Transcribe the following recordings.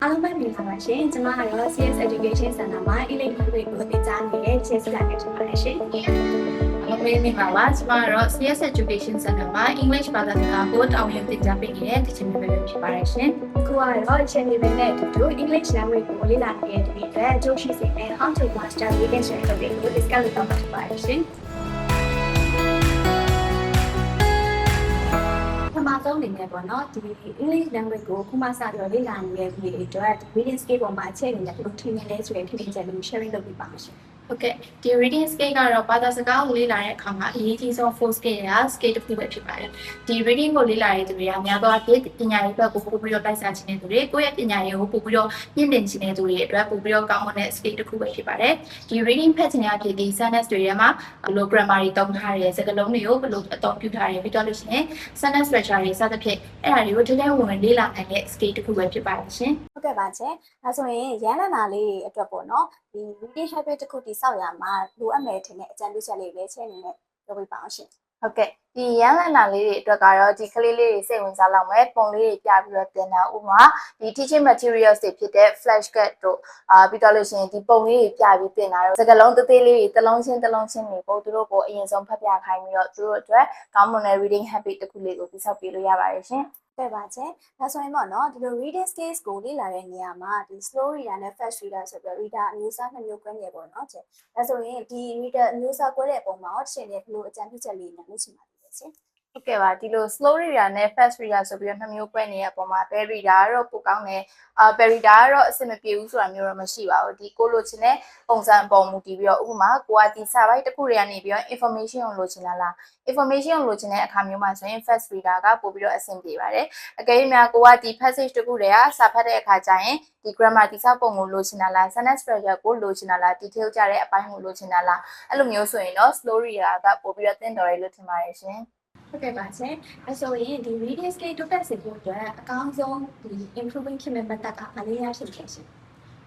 အားလုံးပဲမင်္ဂလာပါရှင်ကျွန်မကတော့ CS Education Center မှာ English Language ကိုသင်ကြားနေတဲ့ Jessica နဲ့ဖြစ်ပါတယ်ရှင်အားလုံးပဲမင်္ဂလာပါကျွန်မကတော့ CS Education Center မှာ English ဘာသာစကားကိုတာဝန်ယူသင်ကြားပေးနေတဲ့ teacher ပဲဖြစ်ပါတယ်ရှင်အခုကတော့ channel လေးနဲ့အတူ English Language ကိုလေ့လာနေတဲ့ဒီအတွက်အကျိုးရှိစေတဲ့ How to Master Reading ဆိုတဲ့ topic ကို discuss လုပ်သွားမှာဖြစ်ပါတယ်ရှင်ပထမဆုံးအနေနဲ့ပေါ့နော်ဒီ English language ကိုခုမှစပြီးတော့လေ့လာနေတဲ့ပြည်တွေအတွက် reading skill ပေါ်မှာအခြေအနေနဲ့ဘယ်လိုထင်နေလဲဆိုတဲ့ထင်မြင်ချက်လေးကို sharing လုပ်ပြပါမယ်ရှင်ဟုတ်ကဲ့ဒီ reading skill ကတော့ဘာသာစကားကိုလေ့လာတဲ့အခါမှာအရေးကြီးဆုံး 4 skill တွေက skill တစ်ခုပဲဖြစ်ပါတယ်ဒီ reading ကိုလေ့လာတဲ့သူတွေကများသောအားဖြင့်ပညာရေးဘက်ကိုပို့ပြီးတော့တိုက်စားခြင်းတဲ့သူတွေကိုယ့်ရဲ့ပညာရေးကိုပို့ပြီးတော့မြင့်တင်ခြင်းတဲ့သူတွေအတွက်ပို့ပြီးတော့ကောင်းမွန်တဲ့ skill တစ်ခုပဲဖြစ်ပါတယ်ဒီ reading ဖတ်ခြင်းအဖြစ်ဒီ sentence တွေထဲမှာဘယ်လို grammar တွေသုံးထားတယ်စကားလုံးတွေကိုဘယ်လိုအသုံးပြုထားတယ်ပြီးတော့လို့ရှိရင် sentence structure တွေစသဖြင့်အဲ့ဒါတွေကိုတကယ်ဝင်လေ့လာနိုင်တဲ့ skill တစ်ခုပဲဖြစ်ပါတယ်ရှင်ဟုတ်ကဲ့ပါရှင်ဒါဆိုရင်ရန်လနာလေးအတွက်ပေါ့နော်ဒီ reading habit တစ်ခုတည်ဆောက်ရမှာလိုအပ်မယ်ထင်တဲ့အကြံပြုချက်လေးပဲချက်အနေနဲ့ပြောပြပါအောင်ရှင်ဟုတ်ကဲ့ဒီရန်လန်နာလေးတွေအတွက်ကတော့ဒီကလေးလေးတွေစိတ်ဝင်စားလောက်မယ်ပုံလေးတွေပြပြီးတော့တင်တာဥမာဒီ teaching materials တွေဖြစ်တဲ့ flashcard တို့ပြီးတော့လို့ရှိရင်ဒီပုံလေးတွေပြပြီးတင်တာတော့စကားလုံးသေးသေးလေးတွေတစ်လုံးချင်းနေပို့သူတို့ကိုအရင်ဆုံးဖတ်ပြခိုင်းပြီးတော့သူတို့အတွက်ကောင်းမွန်တဲ့ reading habit တစ်ခုလေးကိုတိစောက်ပေးလို့ရပါတယ်ရှင်对吧？姐，那所以嘛，喏，这个 reading skills ကိုလေ့လာတဲ့နေရာမှာဒီ slow reader နဲ့ fast reader ဆိုပြီး reader အမျိုးအစားနှစ်မျိုးကွဲနေပေါ့နော်姐။ဒါဆိုရင်ဒီ reader အမျိုးအစားကွဲတဲ့အပေါ်မှာရှင်ရဲ့ဘယ်လိုအကြံပြုချက်လေးနဲ့လုပ်ချင်ပါလဲ姐။ဟုတ်ကဲ့ပါဒီလို slow reader နဲ့ fast reader ဆိုပြီးတော့နှစ်မျိုးကွဲနေတဲ့အပေါ်မှာ bell reader ကတော့ပိုကောင်းတယ်bell reader ကတော့အဆင်မပြေဘူးဆိုတာမျိုးတော့မရှိပါဘူးဒီကိုလိုချင်တဲ့ပုံစံအပေါ်မူတည်ပြီးတော့ဥပမာကိုကဒီစာပိုက်တစ်ခုတွေကနေပြီးတော့ information ကိုလိုချင်လား information ကိုလိုချင်တဲ့အခါမျိုးမှာဆိုရင် fast reader ကပို့ပြီးတော့အဆင်ပြေပါတယ်အကယ်၍များကိုကဒီ passage တစ်ခုတွေကစာဖတ်တဲ့အခါကျရင်ဒီ grammar တိစောက်ပုံကိုလိုချင်တာလား sentence structure ကိုလိုချင်တာလား detail ကြတဲ့အပိုင်းကိုလိုချင်တာလားအဲ့လိုမျိုးဆိုရင်တော့ slow reader ကပို့ပြီးတော့သင်တော်ရလို့ထင်ပါတယ်ရှင်ဟုတ်ကဲ့ပါရှင်အဲဆိုရင်ဒီ reading skill တိုးတက်စေဖို့အတွက်အကောင်းဆုံးဒီ improving ဖြစ်မဲ့ method ကဘာလေးရရှိလဲရှင်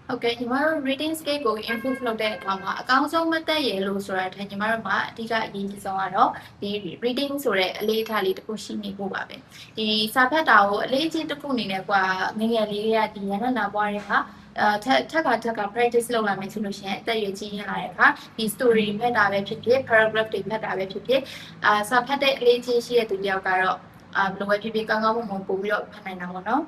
ဟုတ်ကဲ့ညီမတို့ reading skill ကို improve လုပ်တဲ့အခါမှာအကောင်းဆုံး method ရလို့ဆိုတာထက်ညီမတို့မှာအဓိကအရေးကြီးဆုံးကတော့ဒီ reading ဆိုတဲ့အလေးထားလေးတစ်ခုရှိနေဖို့ပါပဲဒီစာဖတ်တာကိုအလေးအကျင့်တစ်ခုအနေနဲ့ကွာငငယ်လေးတွေကဒီရဟန္တာဘွားတွေကထက်က practice လုပ်လာမယ်ဆိုလို့ရှိရင်အသက်အရွယ်ကြီးရတဲ့အခါဒီ story ဖတ်တာပဲဖြစ်ဖြစ် paragraph တွေဖတ်တာပဲဖြစ်ဖြစ်စာဖတ်တဲ့အလေးအကျင့်ရှိတဲ့သူတယောက်ကတော့ဘယ်လိုပဲဖြစ်ဖြစ်ကောင်းကောင်းမွန်မွန်ပို့ပြီးတော့ဖတ်နိုင်တာပေါ့နော်